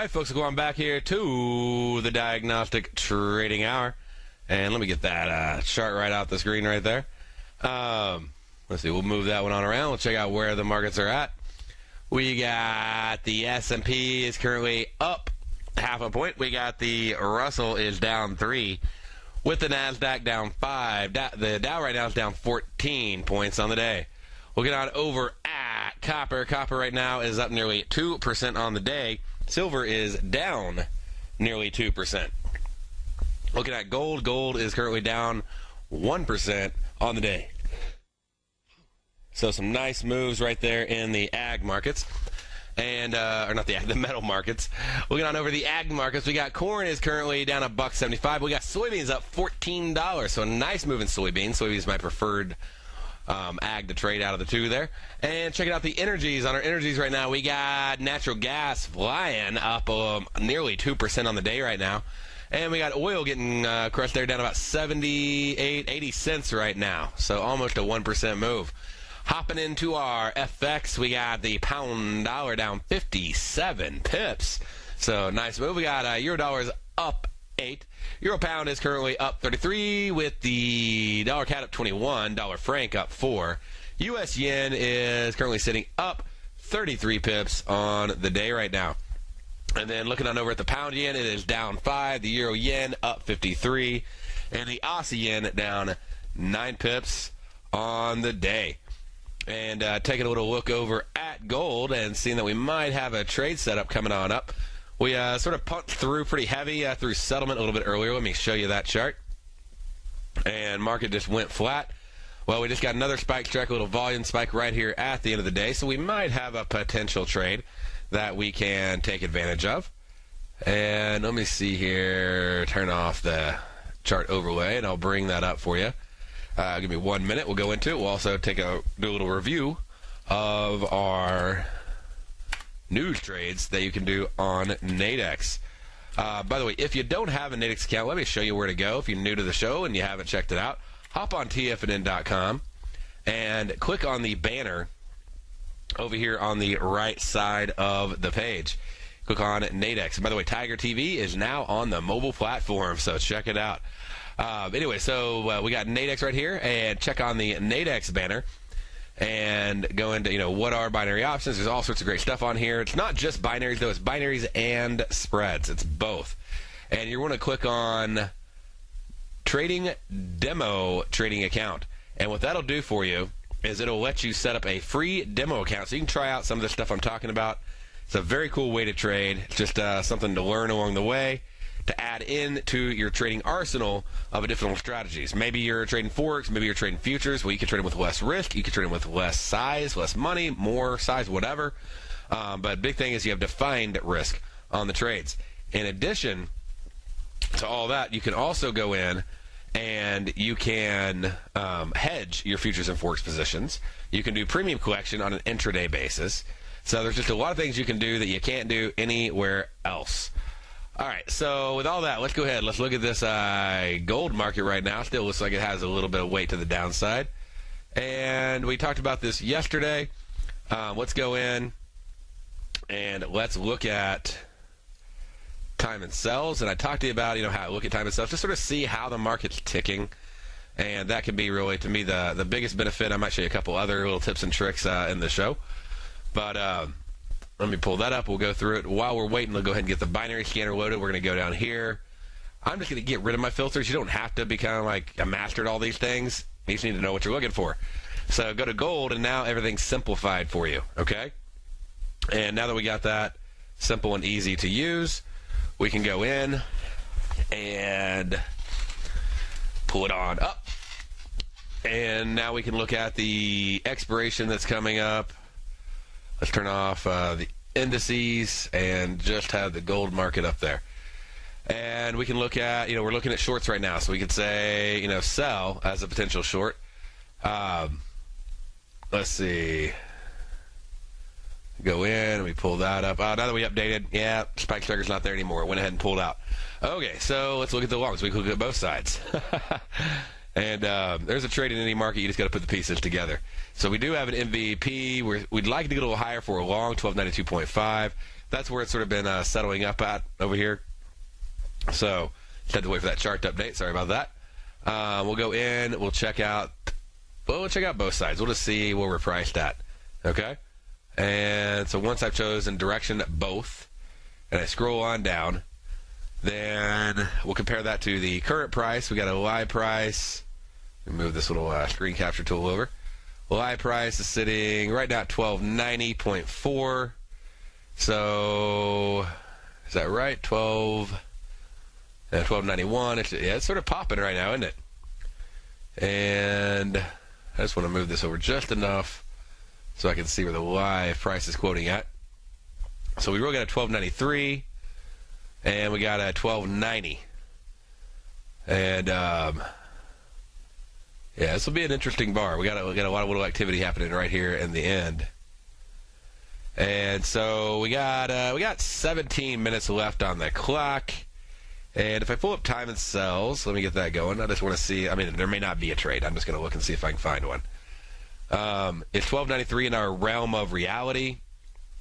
right, folks, we're going back here to the Diagnostic Trading Hour. And let me get that chart right out the screen right there. Let's see, we'll move that one on around. We'll check out where the markets are at. We got the S&P is currently up half a point. We got the Russell is down 3, with the NASDAQ down 5. The Dow right now is down 14 points on the day. We'll get on over at copper. Copper right now is up nearly 2% on the day. Silver is down nearly 2%. Looking at gold, gold is currently down 1% on the day. So some nice moves right there in the ag markets. And, or not the ag, the metal markets. Looking on over the ag markets, we got corn is currently down $1.75. We got soybeans up $14. So a nice move in soybeans. Soybeans is my preferred ag to trade out of the two there. And checking out the energies. On our energies right now, we got natural gas flying up nearly 2% on the day right now. And we got oil getting crushed there, down about 80 cents right now. So almost a 1% move. Hopping into our FX, we got the pound dollar down 57 pips. So nice move. We got euro dollars up 8. Euro pound is currently up 33, with the dollar CAD up 21, dollar franc up 4. US yen is currently sitting up 33 pips on the day right now. And then looking on over at the pound yen, it is down 5. The euro yen up 53. And the Aussie yen down 9 pips on the day. And taking a little look over at gold and seeing that we might have a trade setup coming on up. We sort of pumped through pretty heavy through settlement a little bit earlier. Let me show you that chart. And market just went flat. Well, we just got another spike strike, a little volume spike right here at the end of the day. So we might have a potential trade that we can take advantage of. And let me see here. Turn off the chart overlay, and I'll bring that up for you. Give me 1 minute. We'll go into it. We'll also do a little review of our news trades that you can do on Nadex. By the way, if you don't have a Nadex account, let me show you where to go. If you're new to the show and you haven't checked it out, hop on TFNN.com and click on the banner over here on the right side of the page. Click on Nadex. And by the way, Tiger TV is now on the mobile platform, so check it out. Anyway, so we got Nadex right here, and check on the Nadex banner and go into, what are binary options. There's all sorts of great stuff on here. It's not just binaries, though. It's binaries and spreads. It's both. And you're going to click on Trading Demo Trading Account. And what that'll do for you is it'll let you set up a free demo account so you can try out some of the stuff I'm talking about. It's a very cool way to trade. It's just something to learn along the way, to add in to your trading arsenal of different strategies. Maybe you're trading Forex, maybe you're trading futures. Well, you can trade them with less risk, you can trade them with less size, less money, more size, whatever. But big thing is you have defined risk on the trades. In addition to all that, you can also go in and you can hedge your futures and Forex positions. You can do premium collection on an intraday basis. So there's just a lot of things you can do that you can't do anywhere else. All right, so with all that, let's go ahead. Let's look at this gold market right now. Still looks like it has a little bit of weight to the downside. And we talked about this yesterday. Let's go in and let's look at time and sells. And I talked to you about, how to look at time and sells, just sort of see how the market's ticking. And that can be really, to me, the biggest benefit. I might show you a couple other little tips and tricks in the show. But let me pull that up. We'll go through it. While we're waiting, we'll go ahead and get the binary scanner loaded. We're going to go down here. I'm just going to get rid of my filters. You don't have to be kind of like a master at all these things. You just need to know what you're looking for. So go to gold, and now everything's simplified for you, okay? And now that we got that simple and easy to use, we can go in and pull it on up. And now we can look at the expiration that's coming up. Let's turn off the indices and just have the gold market up there. And we can look at, we're looking at shorts right now. So we could say, sell as a potential short. Let's see. Go in and we pull that up. Now that we updated, spike striker's not there anymore. It went ahead and pulled out. Okay, so let's look at the longs. We can look at both sides. And there's a trade in any market. You just got to put the pieces together. So we do have an MVP. We'd like to get a little higher for a long, 1292.5. that's where it's sort of been settling up at over here. So just had to wait for that chart to update. Sorry about that. We'll go in. We'll check out. Well, we'll check out both sides. We'll just see where we're priced at. Okay. And so once I've chosen direction both, and I scroll on down, then we'll compare that to the current price. We got a live price. Let me move this little screen capture tool over. Live price is sitting right now at 1290.4. So is that right? 1291. It's sort of popping right now, isn't it? And I just want to move this over just enough so I can see where the live price is quoting at. So we really got a 1293, and we got a 1290. And yeah, this will be an interesting bar. We got a lot of little activity happening right here in the end. And so we got 17 minutes left on the clock. And if I pull up time and sells, let me get that going. I just want to see. I mean, there may not be a trade. I'm just going to look and see if I can find one. Is 1293 in our realm of reality?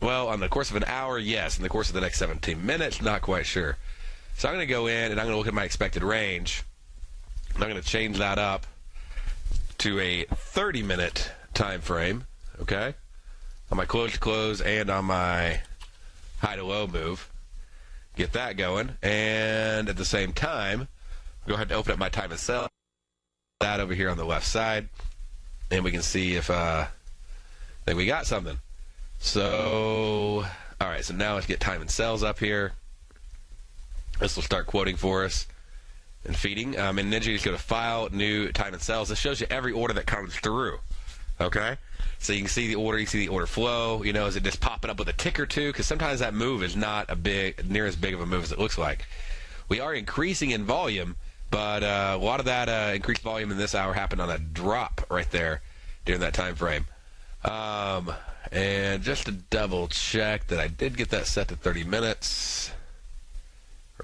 Well, on the course of an hour, yes. In the course of the next 17 minutes, not quite sure. So I'm going to go in and I'm going to look at my expected range. I'm going to change that up to a 30-minute time frame. Okay, on my close to close and on my high to low move. Get that going, and at the same time, go ahead and open up my time and sell. That over here on the left side, and we can see if I think we got something. So, all right. So now let's get time and sells up here. This will start quoting for us and feeding. In Ninja, you just go to File, New, Time and Sells. This shows you every order that comes through. Okay. So you can see the order, you see the order flow. You know, is it just popping up with a tick or two? Because sometimes that move is not near as big of a move as it looks like. We are increasing in volume, but a lot of that increased volume in this hour happened on a drop right there during that time frame. And just to double check that I did get that set to 30 minutes.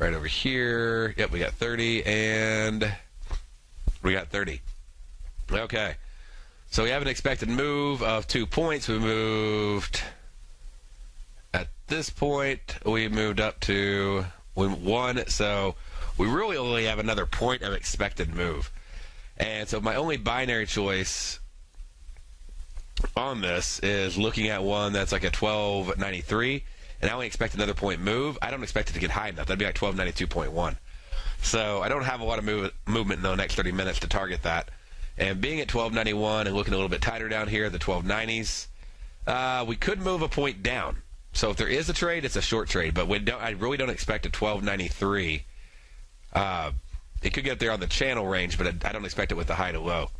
Right over here. Yep, we got 30, and we got 30. Okay. So we have an expected move of 2 points. We moved at this point. We moved up to 1. So we really only have another point of expected move. And so my only binary choice on this is looking at one that's like a 1293, and I only expect another point move. I don't expect it to get high enough. That'd be like 1292.1. So I don't have a lot of movement in the next 30 minutes to target that. And being at 1291 and looking a little bit tighter down here, the 1290s, we could move a point down. So if there is a trade, it's a short trade. But I really don't expect a 1293. It could get there on the channel range, but I don't expect it with the high to low.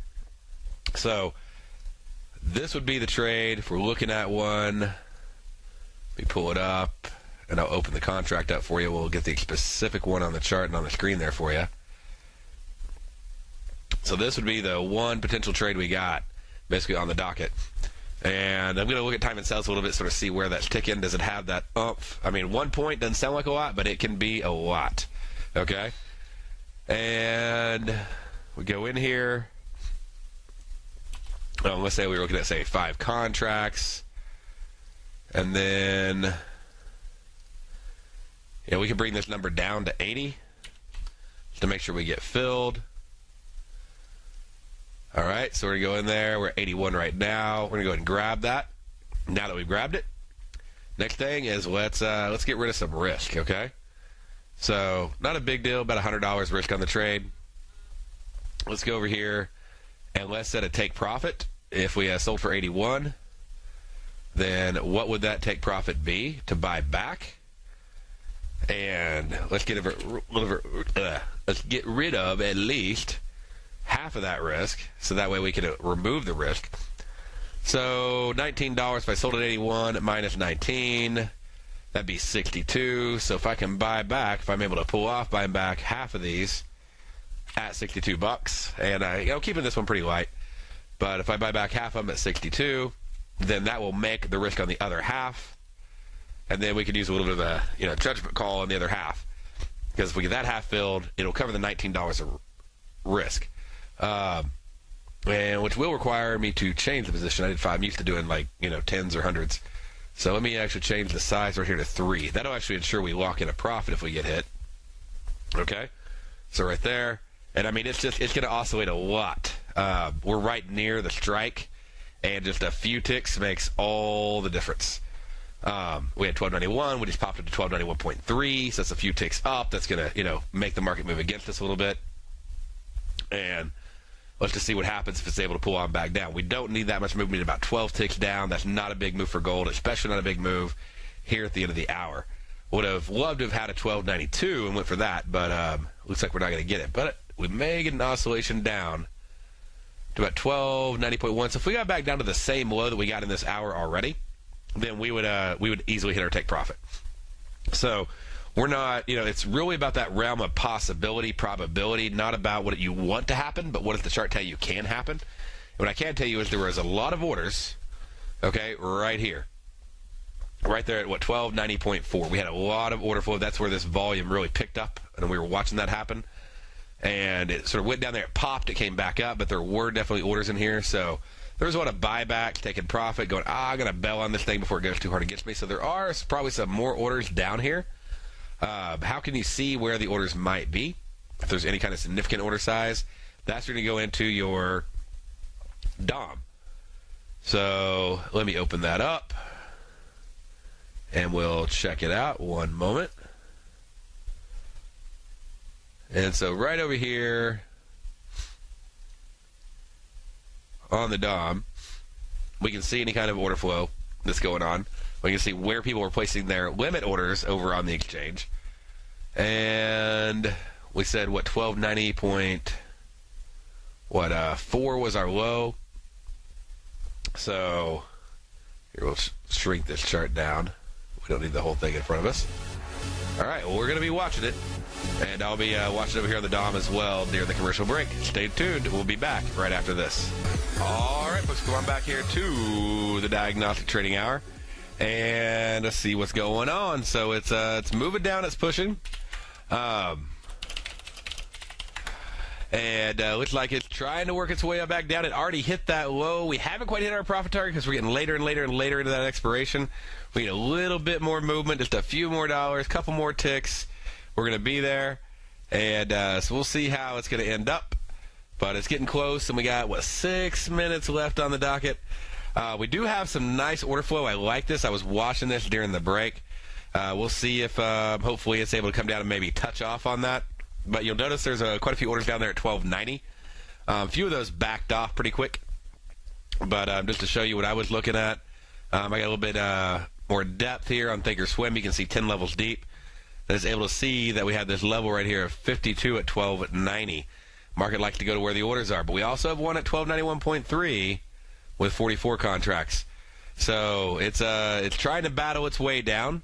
So this would be the trade if we're looking at one. Let me pull it up, and I'll open the contract up for you. We'll get the specific one on the chart and on the screen there for you. So this would be the one potential trade we got, basically on the docket. And I'm going to look at time and sales a little bit, sort of see where that's ticking. Does it have that oomph? I mean, 1 point doesn't sound like a lot, but it can be a lot. Okay? And we go in here. Let's say we were looking at, say, 5 contracts. And then, we can bring this number down to 80 just to make sure we get filled. All right, so we're going to go in there. We're at 81 right now. We're going to go ahead and grab that. Now that we've grabbed it, next thing is let's get rid of some risk, okay? So not a big deal, about $100 risk on the trade. Let's go over here, and let's set a take profit. If we sold for 81, then what would that take profit be to buy back? And let's get rid of at least half of that risk, so that way we can remove the risk. So $19 if I sold at 81 minus 19, that'd be 62. So if I can buy back, if I'm able to pull off buying back half of these at 62 bucks, and keeping this one pretty light, but if I buy back half of them at 62, then that will make the risk on the other half, and then we could use a little bit of a judgment call on the other half, because if we get that half filled, it'll cover the $19 of risk. And which will require me to change the position. I'm used to doing tens or hundreds. So let me actually change the size right here to 3. That'll actually ensure we lock in a profit if we get hit. Okay, so right there. And I mean, it's going to oscillate a lot. We're right near the strike, and just a few ticks makes all the difference. We had 1291. We just popped it to 1291.3, so that's a few ticks up. That's going to, make the market move against us a little bit. And let's just see what happens if it's able to pull on back down. We don't need that much movement. We need about 12 ticks down. That's not a big move for gold, especially not a big move here at the end of the hour. Would have loved to have had a 1292 and went for that, but looks like we're not going to get it. But we may get an oscillation down to about 1290.1. So if we got back down to the same low that we got in this hour already, then we would easily hit our take profit. So we're not, it's really about that realm of possibility, probability, not about what you want to happen, but what does the chart tell you can happen. And what I can tell you is there was a lot of orders, okay, right here. Right there at, 1290.4. We had a lot of order flow. That's where this volume really picked up, and we were watching that happen. And it sort of went down there. It popped. It came back up, but there were definitely orders in here. So there was a lot of buybacks, taking profit, going, I'm going to bail on this thing before it goes too hard against me. So there are probably some more orders down here. How can you see where the orders might be? If there's any kind of significant order size, that's going to go into your DOM. So let me open that up, and we'll check it out. One moment. And so right over here on the DOM, we can see any kind of order flow that's going on. We can see where people are placing their limit orders over on the exchange. And we said, 1290.4 was our low. So here, we'll shrink this chart down. We don't need the whole thing in front of us. All right, well, we're going to be watching it. And I'll be watching over here on the DOM as well near the commercial break. Stay tuned. We'll be back right after this. All right, let's come on back here to the Diagnostic Trading Hour. And let's see what's going on. So it's moving down. It's pushing. And looks like it's trying to work its way up back down. It already hit that low. We haven't quite hit our profit target because we're getting later and later and later into that expiration. We need a little bit more movement, just a few more dollars, a couple more ticks. We're going to be there. And so we'll see how it's going to end up. But it's getting close, and we got, 6 minutes left on the docket. We do have some nice order flow. I like this. I was watching this during the break. We'll see if hopefully it's able to come down and maybe touch off on that. But you'll notice there's quite a few orders down there at 1290. A few of those backed off pretty quick. But just to show you what I was looking at, I got a little bit more depth here on Thinkorswim. You can see 10 levels deep. And it's able to see that we have this level right here of 52 at 1290. Market likes to go to where the orders are. But we also have one at 1291.3 with 44 contracts. So it's trying to battle its way down.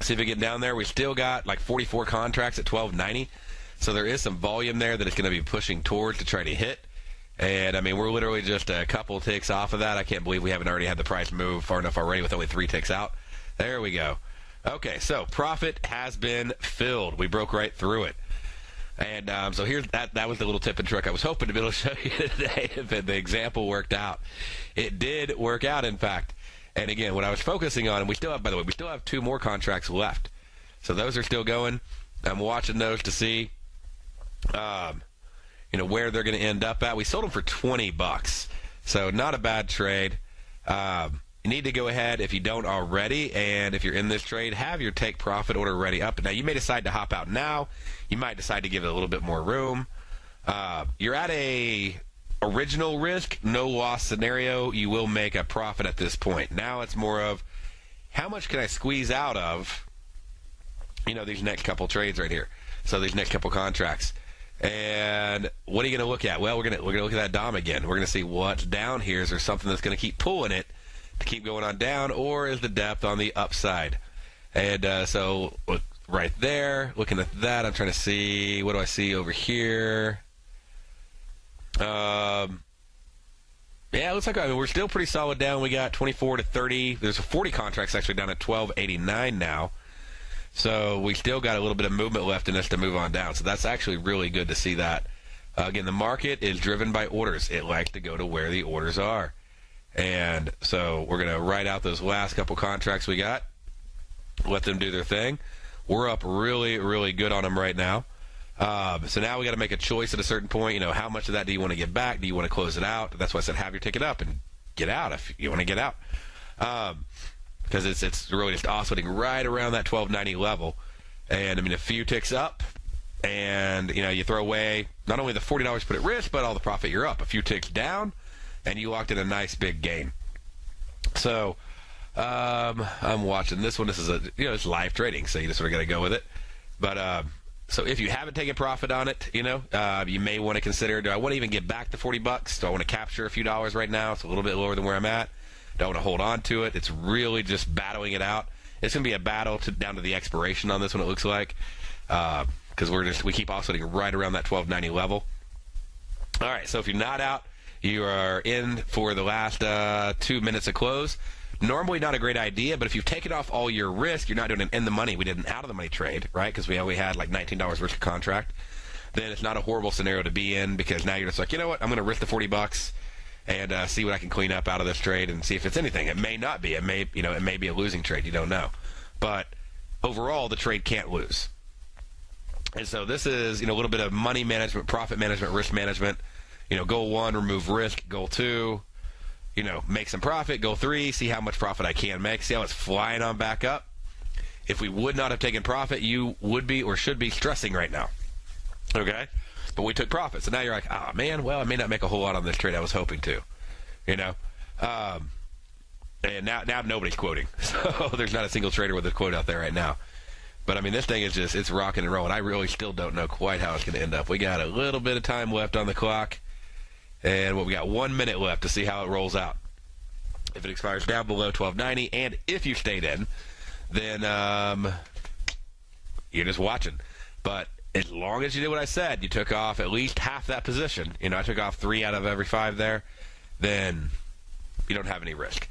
See if we get down there. We still got like 44 contracts at 1290. So there is some volume there that it's going to be pushing towards to try to hit. And I mean, we're literally just a couple ticks off of that. I can't believe we haven't already had the price move far enough already with only 3 ticks out. There we go. Okay, so profit has been filled. We broke right through it. And so here's that was the little tip and trick I was hoping to be able to show you today if the example worked out. It did work out, in fact. And again, what I was focusing on, and we still have, by the way, we still have 2 more contracts left. So those are still going. I'm watching those to see, where they're going to end up at. We sold them for $20, so not a bad trade. You need to go ahead, if you don't already, and if you're in this trade, have your take profit order ready up. Now, you may decide to hop out now. You might decide to give it a little bit more room. You're at a original risk, no loss scenario. You will make a profit at this point. Now it's more of how much can I squeeze out of, these next couple trades right here. So these next couple contracts. And what are you going to look at? Well, we're going to look at that DOM again. We're going to see what's down here. Is there something that's going to keep pulling it to keep going on down, or is the depth on the upside? And so look right there, looking at that, I'm trying to see, what do I see over here? Yeah, it looks like we're still pretty solid down. We got 24 to 30. There's 40 contracts actually down at 1289 now. So we still got a little bit of movement left in us to move on down. So that's actually really good to see that. Again, the market is driven by orders. It likes to go to where the orders are. And so we're going to write out those last couple contracts we got, let them do their thing. We're up really, really good on them right now. So now we got to make a choice at a certain point. How much of that do you want to get back? Do you want to close it out? That's why I said have your ticket up and get out if you want to get out. Because it's really just oscillating right around that 1290 level. And, a few ticks up, and, you throw away not only the $40 put at risk, but all the profit you're up. A few ticks down, and you locked in a nice big gain. So I'm watching this one. This is it's live trading, so you just sort of got to go with it. But so if you haven't taken profit on it, you may want to consider, do I want to even get back the $40? Do I want to capture a few dollars right now? It's a little bit lower than where I'm at. Do I want to hold on to it? It's really just battling it out. It's going to be a battle down to the expiration on this one, it looks like, because we keep oscillating right around that 1290 level. All right, so if you're not out, you are in for the last 2 minutes of close. Normally not a great idea, but if you've taken off all your risk, you're not doing an in the money. We did an out of the money trade, right? Because we only had like $19 risk of contract. Then it's not a horrible scenario to be in, because now you're just like, you know what, I'm going to risk the $40 and see what I can clean up out of this trade and see if it's anything. It may not be. It may be a losing trade. You don't know. But overall, the trade can't lose. And so this is, a little bit of money management, profit management, risk management. Goal 1, remove risk. Goal 2, make some profit. Goal 3, see how much profit I can make. See how it's flying on back up. If we would not have taken profit, you would be or should be stressing right now. Okay? But we took profit. So now you're like, oh, man, well, I may not make a whole lot on this trade I was hoping to. And now nobody's quoting. So there's not a single trader with a quote out there right now. But, this thing is just, it's rocking and rolling. I really still don't know quite how it's going to end up. We got a little bit of time left on the clock. And we got 1 minute left to see how it rolls out. If it expires down below 1290, and if you stayed in, then you're just watching. But as long as you did what I said, you took off at least half that position. I took off 3 out of every 5 there. Then you don't have any risk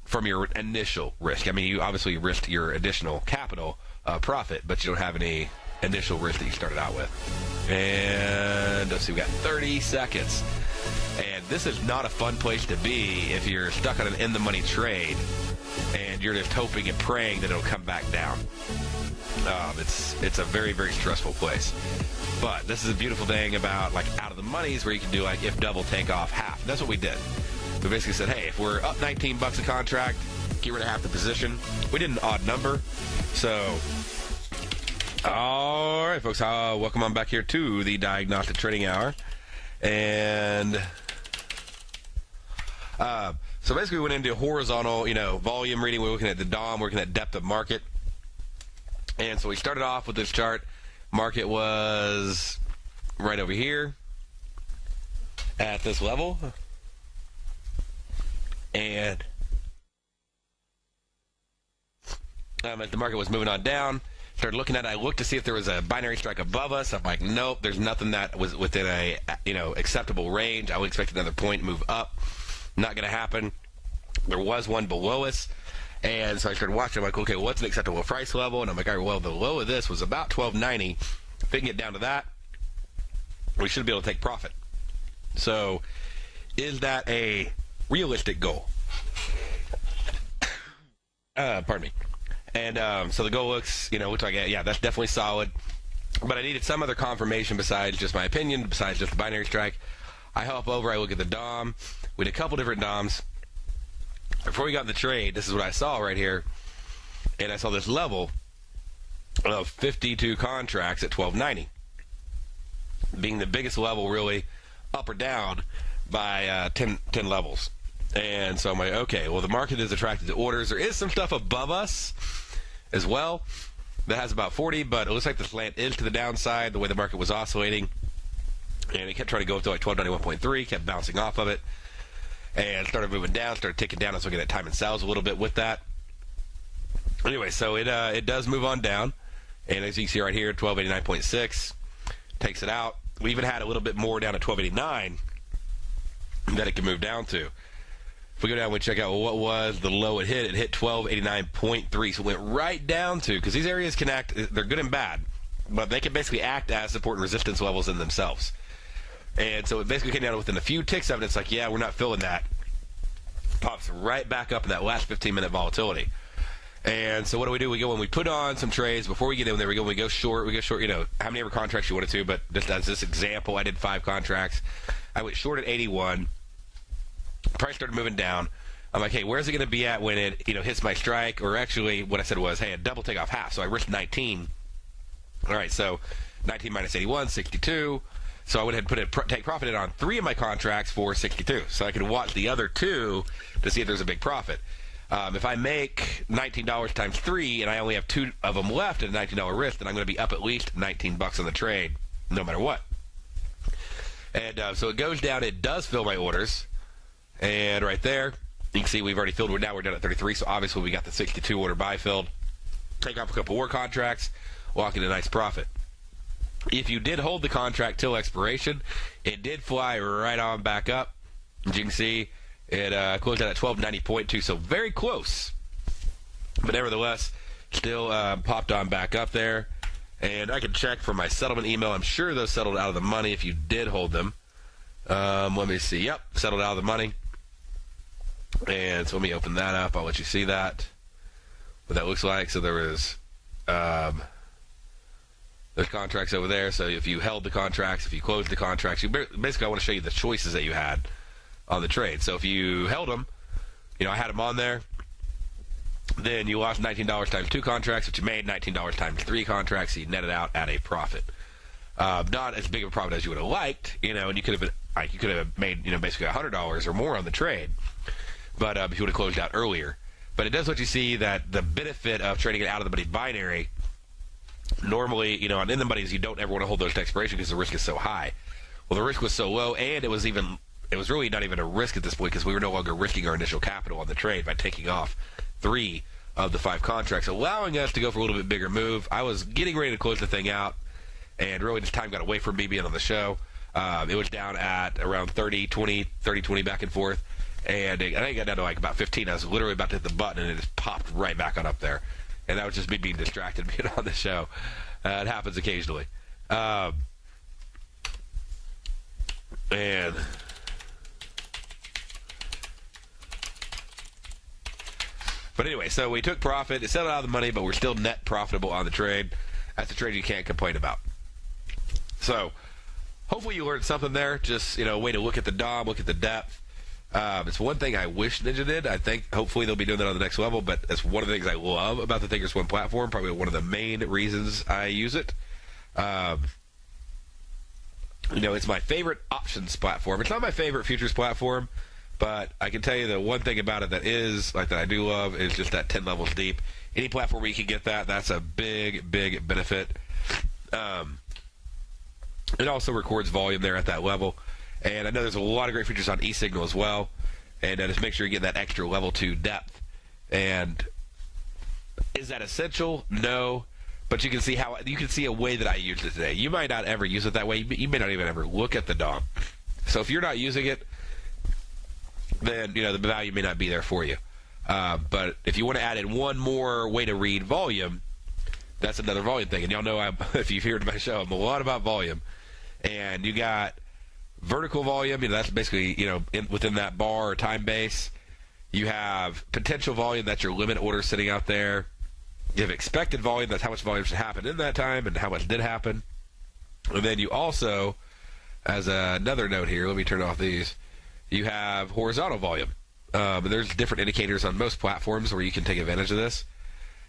from your initial risk. You obviously risked your additional capital profit, but you don't have any initial risk that you started out with. And let's see, we got 30 seconds. And this is not a fun place to be if you're stuck on an in-the-money trade and you're just hoping and praying that it'll come back down. It's a very, very stressful place. But this is a beautiful thing about out of the monies where you can do if double, take off half. That's what we did. We basically said, hey, if we're up $19 a contract, get rid of half the position. We did an odd number. So, all right, folks, welcome on back here to the Diagnostic Trading Hour. And so basically we went into horizontal, volume reading. We're looking at the DOM, we're looking at depth of market. And so we started off with this chart. Market was right over here at this level. And as the market was moving on down, started looking at it. I looked to see if there was a binary strike above us. I'm like, nope, there's nothing that was within a acceptable range. I would expect another point move up. Not going to happen. There was one below us. And so I started watching. I'm like, okay, what's an acceptable price level? And I'm like, all right, well, the low of this was about 1290. If we can get down to that, we should be able to take profit. So is that a realistic goal? Pardon me. And so the goal looks like, yeah, that's definitely solid. But I needed some other confirmation besides just my opinion, besides just the binary strike. I hop over, I look at the DOM. We did a couple different DOMs. Before we got in the trade, this is what I saw right here. And I saw this level of 52 contracts at 1290. Being the biggest level really up or down by 10 levels. And so I'm like, okay, well, the market is attracted to orders. There is some stuff above us as well that has about 40, but it looks like the slant is to the downside, the way the market was oscillating. And it kept trying to go up to like 1291.3, kept bouncing off of it, and started moving down, started ticking down. I was looking at time and sells a little bit with that. Anyway, so it does move on down. And as you can see right here, 1289.6 takes it out. We even had a little bit more down at 1289 that it can move down to. If we go down, we check out what was the low it hit. It hit 1289.3, so it went right down to, because these areas can act, they're good and bad, but they can basically act as support and resistance levels in themselves. And so it basically came down within a few ticks of it. It's like, yeah, we're not filling that. pops right back up in that last 15-minute volatility. And so what do? We go when we put on some trades before we get in there. We go short. We go short. How many ever contracts you wanted to, but just as this example, I did 5 contracts. I went short at 81. Price started moving down. I'm like, hey, where's it going to be at when it hits my strike? Or actually, what I said was, hey, a double take off half. So I risked 19. All right, so 19 minus 81, 62. So I went ahead and take profit in on 3 of my contracts for 62. So I could watch the other 2 to see if there's a big profit. If I make $19 times 3 and I only have 2 of them left at a $19 risk, then I'm going to be up at least $19 on the trade, no matter what. And so it goes down. It does fill my orders. And right there, you can see we've already filled. Now we're down at 33, so obviously we got the 62 order buy filled. Take off a couple more contracts, walk in a nice profit. If you did hold the contract till expiration, it did fly right on back up. As you can see, it closed out at 1290.2, so very close. But nevertheless, still popped on back up there. And I can check for my settlement email. I'm sure those settled out of the money if you did hold them. Let me see. Yep, settled out of the money. And so let me open that up. I'll let you see that, what that looks like. So there was there's contracts over there. So if you held the contracts, if you closed the contracts, basically I want to show you the choices that you had on the trade. So if you held them, I had them on there, then you lost $19 times 2 contracts, but you made $19 times 3 contracts, so you netted out at a profit. Not as big of a profit as you would have liked, and you could have made basically $100 or more on the trade, but if you would have closed out earlier. But it does let you see that the benefit of trading it out of the money binary. Normally, in the monies, you don't ever want to hold those to expiration because the risk is so high. Well, the risk was so low, and it was really not even a risk at this point because we were no longer risking our initial capital on the trade by taking off 3 of the 5 contracts, allowing us to go for a little bit bigger move. I was getting ready to close the thing out, and really just time got away from me being on the show. It was down at around 30-20 back and forth, and I think it got down to like about 15. I was literally about to hit the button, and it just popped right back on up there. And that was just me being distracted being on the show. It happens occasionally. But anyway, so we took profit. It settled out of the money, but we're still net profitable on the trade. That's a trade you can't complain about. So hopefully you learned something there. Just, a way to look at the DOM, look at the depth. It's one thing I wish Ninja did. I think hopefully they'll be doing that on the next level, but it's one of the things I love about the Thinkers One platform, probably one of the main reasons I use it. It's my favorite options platform. It's not my favorite futures platform, but I can tell you the one thing about it that I do love is just that 10 levels deep. Any platform where you can get that, that's a big, big benefit. It also records volume there at that level. And I know there's a lot of great features on eSignal as well. And just make sure you get that extra level 2 depth. And is that essential? No. But you can see a way that I used it today. You might not ever use it that way. You may not even ever look at the DOM. So if you're not using it, then the value may not be there for you. But if you want to add in one more way to read volume, that's another volume thing. And y'all know if you've heard my show, I'm a lot about volume. And you got vertical volume, that's basically, within that bar or time base. You have potential volume, that's your limit order sitting out there. You have expected volume, that's how much volume should happen in that time and how much did happen. And then you also, as another note here, let me turn off these, you have horizontal volume. There's different indicators on most platforms where you can take advantage of this.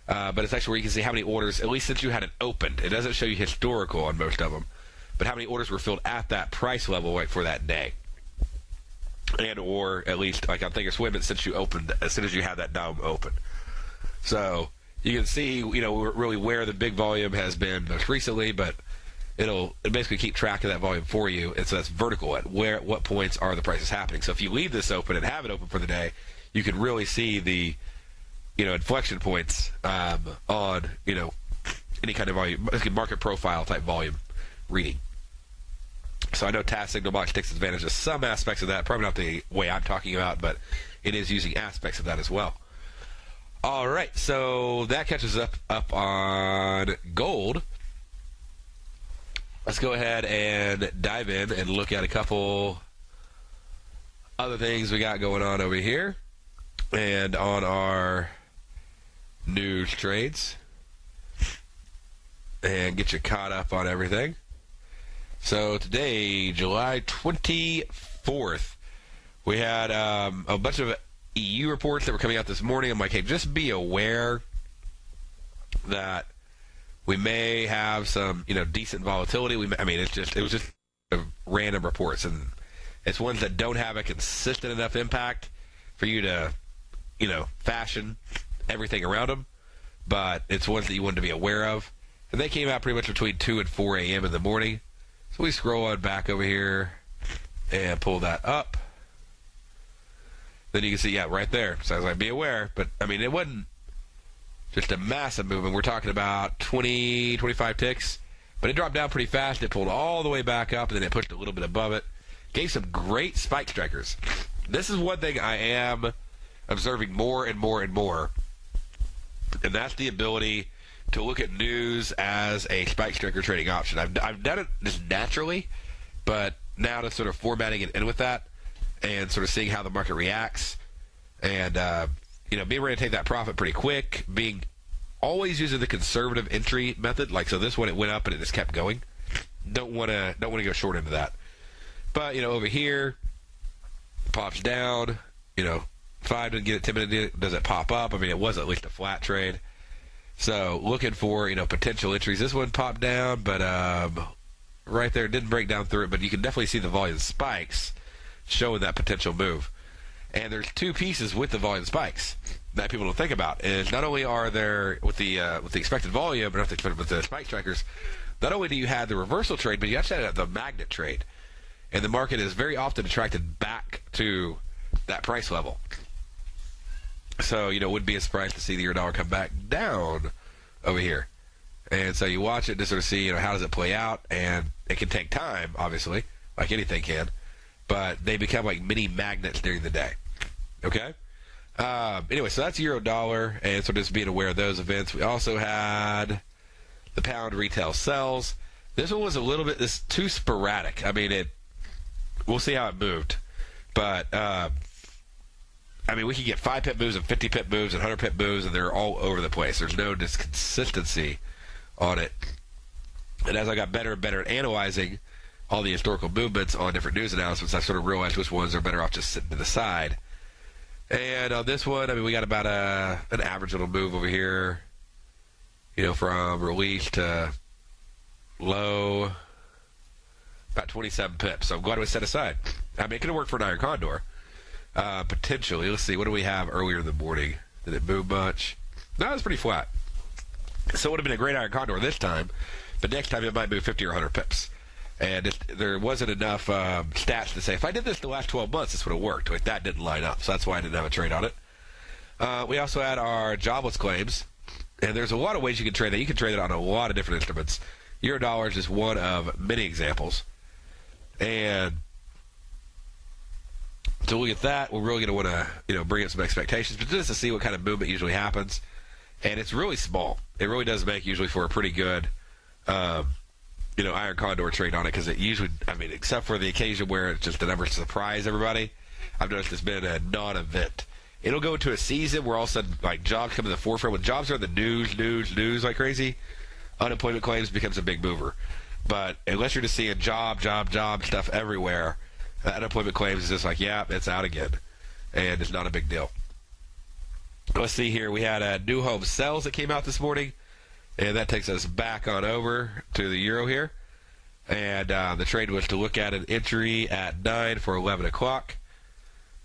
But it's actually where you can see how many orders, at least since you had it opened. It doesn't show you historical on most of them. But how many orders were filled at that price level for that day, and or at least like I'm thinking swim it since you opened as soon as you had that DOM open. So you can see really where the big volume has been most recently, but it'll basically keep track of that volume for you, and so that's vertical at what points are the prices happening. So if you leave this open and have it open for the day, you can really see the inflection points on any kind of volume, market profile type volume reading. So I know Task Signal Box takes advantage of some aspects of that. Probably not the way I'm talking about, but it is using aspects of that as well. All right, so that catches up on gold. Let's go ahead and dive in and look at a couple other things we got going on over here. And on our news trades, and get you caught up on everything. So today, July 24th, we had a bunch of EU reports that were coming out this morning. I'm like, hey, just be aware that we may have some, decent volatility. It was just random reports, and it's ones that don't have a consistent enough impact for you to, fashion everything around them. But it's ones that you want to be aware of. And they came out pretty much between 2 and 4 a.m. in the morning. So we scroll on back over here and pull that up. Then you can see, right there. So I was like, be aware. But, it wasn't just a massive movement. We're talking about 20, 25 ticks. But it dropped down pretty fast. It pulled all the way back up, and then it pushed a little bit above it. Gave some great spike strikers. This is one thing I am observing more and more and more. And that's the ability to look at news as a spike striker trading option. I've done it just naturally, but now to sort of formatting it in with that and sort of seeing how the market reacts and, being ready to take that profit pretty quick, being always using the conservative entry method. Like, so this one, it went up and it just kept going. Don't want to go short into that. But, over here, pops down, 5 didn't get it, 10 minutes, does it pop up? It was at least a flat trade. So looking for, potential entries. This one popped down, but right there, didn't break down through it, but you can definitely see the volume spikes showing that potential move. And there's two pieces with the volume spikes that people don't think about. Is not only are there with the expected volume, but with the spike strikers, not only do you have the reversal trade, but you actually have the magnet trade. And the market is very often attracted back to that price level. So, it wouldn't be a surprise to see the euro-dollar come back down over here. And so you watch it to sort of see, how does it play out. And it can take time, obviously, like anything can. But they become like mini magnets during the day. Okay? Anyway, so that's euro-dollar. And so just being aware of those events. We also had the pound retail sells. This one was a little bit too sporadic. We'll see how it moved. But, we could get 5 pip moves and 50 pip moves and 100 pip moves, and they're all over the place. There's no consistency on it. And as I got better and better at analyzing all the historical movements on different news announcements, I sort of realized which ones are better off just sitting to the side. And on this one, we got about an average little move over here, from release to low, about 27 pips. So I'm glad it was set aside. It could have worked for an iron condor. Potentially. Let's see. What do we have earlier in the morning? Did it move much? No, it was pretty flat. So it would have been a great iron condor this time, but next time it might move 50 or 100 pips. And there wasn't enough stats to say, if I did this the last 12 months, this would have worked. Like, that didn't line up, so that's why I didn't have a trade on it. We also had our jobless claims, and there's a lot of ways you can trade that. You can trade it on a lot of different instruments. Euro-dollar is just one of many examples. And to look at that, we're really going to want to, bring up some expectations, but just to see what kind of movement usually happens. And it's really small. It really does make usually for a pretty good, iron condor trade on it, because it usually, except for the occasion where it's just a number to surprise everybody, I've noticed it's been a non-event. It'll go into a season where all of a sudden, like, jobs come to the forefront. When jobs are in the news like crazy, unemployment claims becomes a big mover. But unless you're just seeing job stuff everywhere, unemployment claims is just like, yeah, it's out again. And it's not a big deal. Let's see here. We had new home sales that came out this morning. And that takes us back on over to the euro here. And the trade was to look at an entry at 9 for 11 o'clock.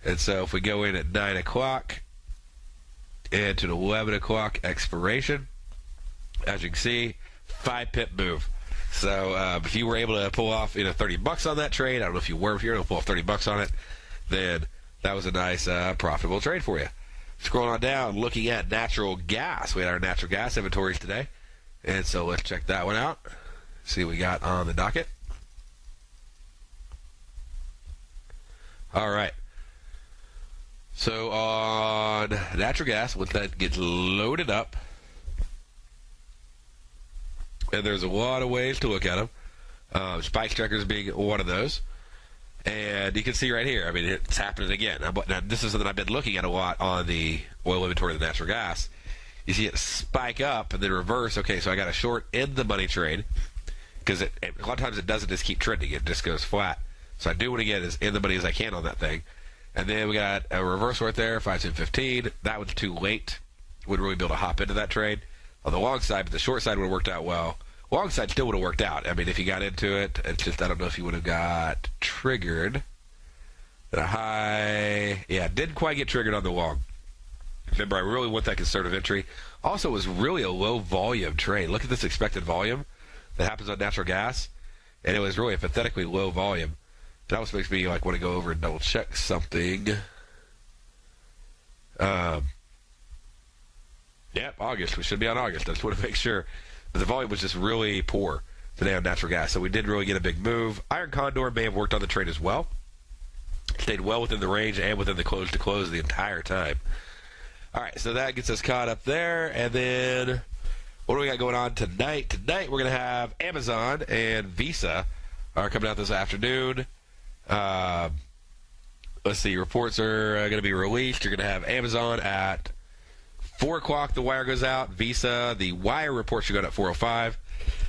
And so if we go in at 9 o'clock and to an 11 o'clock expiration, as you can see, 5 pip move. So if you were able to pull off $30 on that trade, I don't know if you were, if you were able to pull off $30 on it, then that was a nice profitable trade for you. Scrolling on down, looking at natural gas. We had our natural gas inventories today. And so let's check that one out. See what we got on the docket. All right. So on natural gas, once that gets loaded up, and there's a lot of ways to look at them. Spike strikers being one of those. And you can see right here, I mean, it's happening again. Now, this is something I've been looking at a lot on the oil inventory of the natural gas. You see it spike up and then reverse. Okay, so I got a short in the money trade because a lot of times it doesn't just keep trending. It just goes flat. So I do want to get as in the money as I can on that thing. And then we got a reversal right there, 5-10-15. That was too late. Wouldn't really be able to hop into that trade on the long side, but the short side would have worked out well. Long side still would have worked out. I mean, if you got into it, it's just I don't know if you would have got triggered at a high. Yeah, didn't quite get triggered on the long. Remember, I really want that conservative entry. Also, it was really a low volume trade. Look at this expected volume that happens on natural gas, and it was really a pathetically low volume. That almost makes me like want to go over and double check something. Yep, August. We should be on August. I just want to make sure. But the volume was just really poor today on natural gas, so we did really get a big move. Iron Condor may have worked on the trade as well. Stayed well within the range and within the close to close the entire time. All right, so that gets us caught up there. And then what do we got going on tonight? Tonight we're going to have Amazon and Visa are coming out this afternoon. Let's see, reports are going to be released. You're going to have Amazon at 4 o'clock, the wire goes out. Visa, the wire report should go out at 4:05.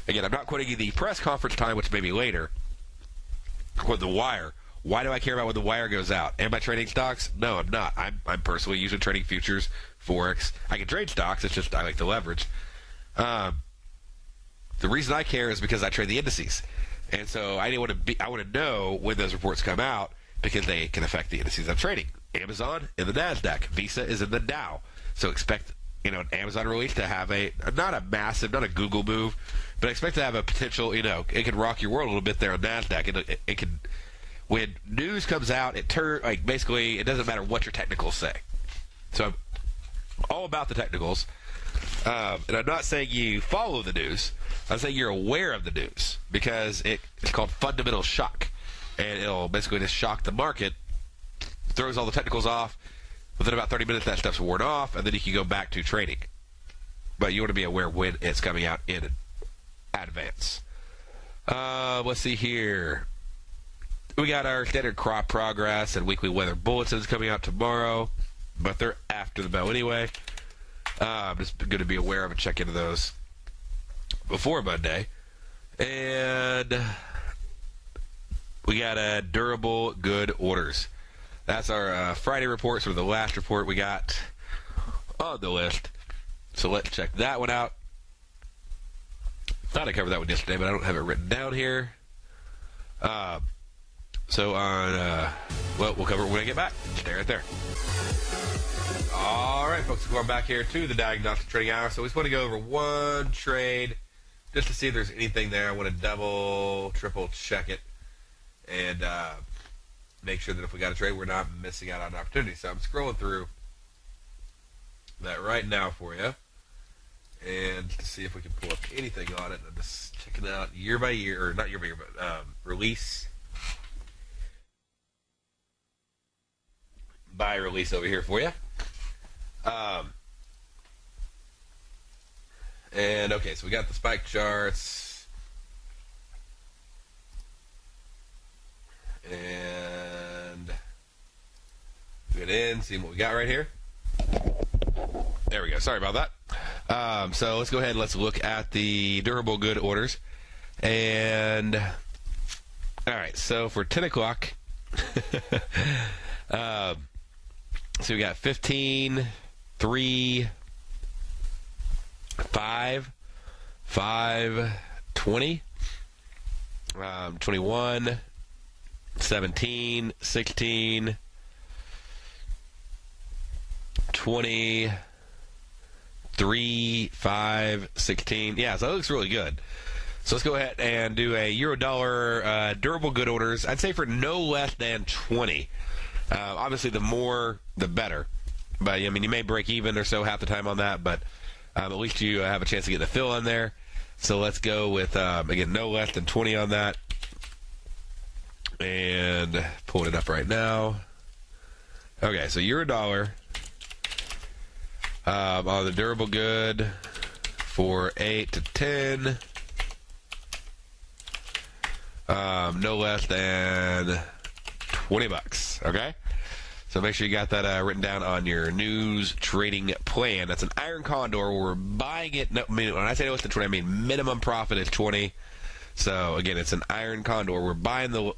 Again, I'm not quoting you the press conference time, which may be later. With the wire, why do I care about when the wire goes out? Am I trading stocks? No, I'm not. I'm personally usually trading futures, Forex. I can trade stocks. It's just I like to leverage. The reason I care is because I trade the indices. And so I want to know when those reports come out because they can affect the indices I'm trading. Amazon in the NASDAQ. Visa is in the Dow. So expect, an Amazon release to have not a massive, not a Google move, but expect to have a potential, it could rock your world a little bit there on NASDAQ. It could, when news comes out, basically, it doesn't matter what your technicals say. So I'm all about the technicals. And I'm not saying you follow the news. I'm saying you're aware of the news because it's called fundamental shock. And it'll basically just shock the market, throws all the technicals off. Within about 30 minutes, that stuff's worn off, and then you can go back to trading. But you want to be aware when it's coming out in advance. Let's see here. We got our standard crop progress and weekly weather bulletins coming out tomorrow, but they're after the bell anyway. I'm just going to be aware of and check into those before Monday. And we got durable good orders. That's our Friday report, sort of the last report we got on the list. So let's check that one out. Thought I covered that one yesterday, but I don't have it written down here. So on, we'll cover it when I get back. Stay right there. All right, folks, going back here to the Diagnostics Trading Hour. So we just want to go over one trade just to see if there's anything there. I want to double, triple check it. And make sure that if we got a trade, we're not missing out on an opportunity. So I'm scrolling through that right now for you, and to see if we can pull up anything on it. I'm just checking out year by year, or not year by year, but release by release over here for you. And okay, so we got the spike charts. And get in, see what we got right here. There we go. Sorry about that. So let's go ahead and let's look at the durable good orders. And all right, so for 10 o'clock, so we got 15, 3, 5, 5, 20, 21, 17, 16, 20, 3, 5, 16. Yeah, so that looks really good. So let's go ahead and do a euro-dollar durable good orders. I'd say for no less than 20. Obviously, the more, the better. But, I mean, you may break even or so half the time on that, but at least you have a chance to get the fill on there. So let's go with, again, no less than 20 on that. And pulling it up right now. Okay, so euro-dollar on the durable good for 8 to 10. No less than $20. Okay? So make sure you got that written down on your news trading plan. That's an iron condor. We're buying it. No, when I say less than 20, I mean minimum profit is 20. So again, it's an iron condor. We're buying the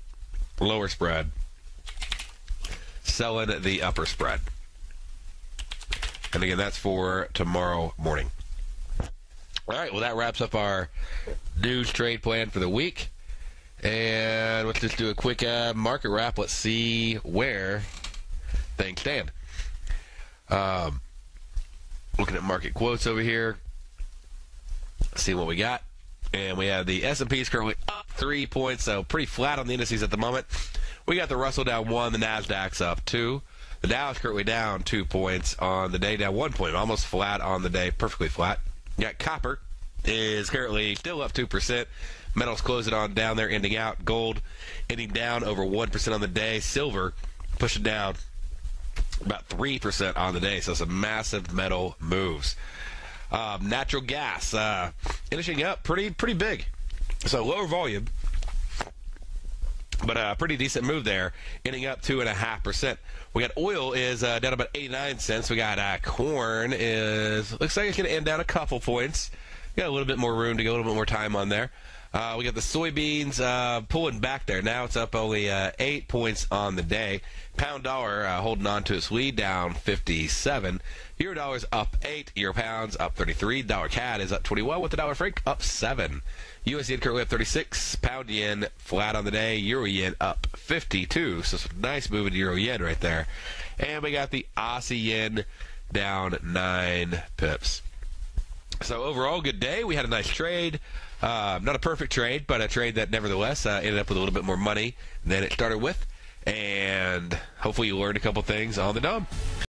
lower spread, selling the upper spread. And again, that's for tomorrow morning. All right, well, that wraps up our news trade plan for the week. And let's just do a quick market wrap. Let's see where things stand. Looking at market quotes over here. See what we got. And we have the S&P is currently up 3 points, so pretty flat on the indices at the moment. We got the Russell down 1, the NASDAQ's up 2. The Dow is currently down 2 points on the day, down 1 point, almost flat on the day, perfectly flat. You got copper is currently still up 2%. Metals closing on down there, ending out. Gold ending down over 1% on the day. Silver pushing down about 3% on the day, so some massive metal moves. Natural gas finishing up pretty big. So lower volume, but a pretty decent move there, ending up 2.5%. We got oil is down about 89 cents. We got corn looks like it's going to end down a couple points. Got a little bit more room to go, a little bit more time on there. We got the soybeans pulling back there. Now it's up only 8 points on the day. Pound dollar holding on to its lead, down 57. Euro dollar's up 8. Euro pounds up 33. Dollar CAD is up 21 with the dollar franc up 7. US yen currently up 36. Pound yen flat on the day. Euro yen up 52. So some nice move in Euro yen right there. And we got the Aussie yen down 9 pips. So overall, good day. We had a nice trade. Not a perfect trade, but a trade that nevertheless ended up with a little bit more money than it started with. And hopefully you learned a couple things on the Dom.